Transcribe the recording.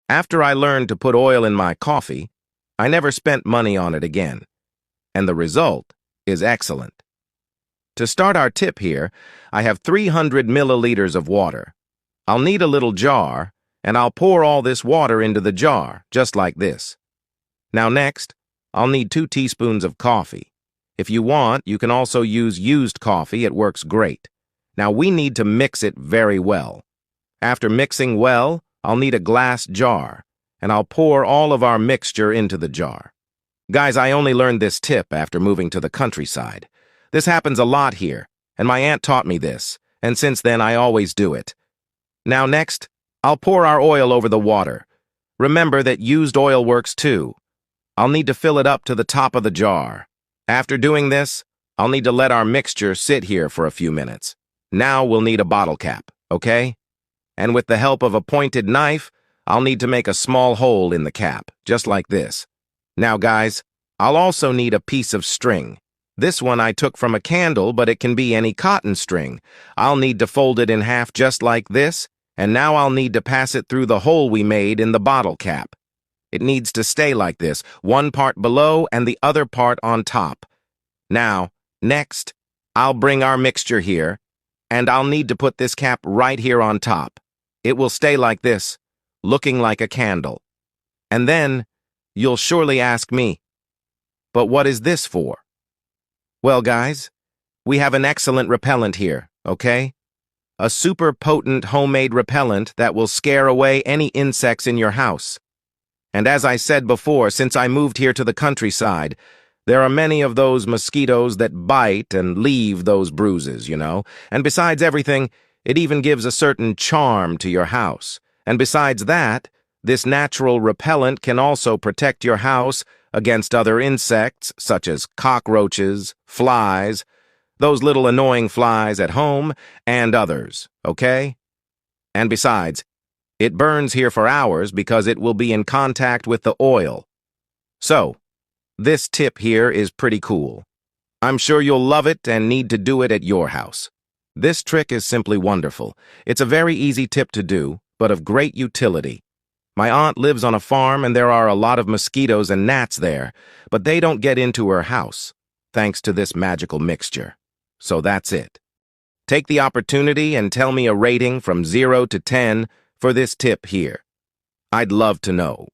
After I learned to put oil in my coffee, I never spent money on it again, and the result is excellent. To start our tip here, I have 300 milliliters of water. I'll need a little jar, and I'll pour all this water into the jar, just like this. Now next, I'll need 2 teaspoons of coffee. If you want, you can also use used coffee. It works great. Now we need to mix it very well. After mixing well, I'll need a glass jar, and I'll pour all of our mixture into the jar. Guys, I only learned this tip after moving to the countryside. This happens a lot here, and my aunt taught me this, and since then I always do it. Now next, I'll pour our oil over the water. Remember that used oil works too. I'll need to fill it up to the top of the jar. After doing this, I'll need to let our mixture sit here for a few minutes. Now we'll need a bottle cap, okay? And with the help of a pointed knife, I'll need to make a small hole in the cap, just like this. Now guys, I'll also need a piece of string. This one I took from a candle, but it can be any cotton string. I'll need to fold it in half just like this, and now I'll need to pass it through the hole we made in the bottle cap. It needs to stay like this, one part below and the other part on top. Now, next, I'll bring our mixture here, and I'll need to put this cap right here on top. It will stay like this, looking like a candle. And then, you'll surely ask me, but what is this for? Well, guys, we have an excellent repellent here, okay? A super potent homemade repellent that will scare away any insects in your house. And as I said before, since I moved here to the countryside, there are many of those mosquitoes that bite and leave those bruises, you know? And besides everything, it even gives a certain charm to your house. And besides that, this natural repellent can also protect your house against other insects such as cockroaches, flies, those little annoying flies at home, and others, okay? And besides, it burns here for hours because it will be in contact with the oil. So, this tip here is pretty cool. I'm sure you'll love it and need to do it at your house. This trick is simply wonderful. It's a very easy tip to do, but of great utility. My aunt lives on a farm and there are a lot of mosquitoes and gnats there, but they don't get into her house, thanks to this magical mixture. So that's it. Take the opportunity and tell me a rating from 0 to 10 for this tip here. I'd love to know.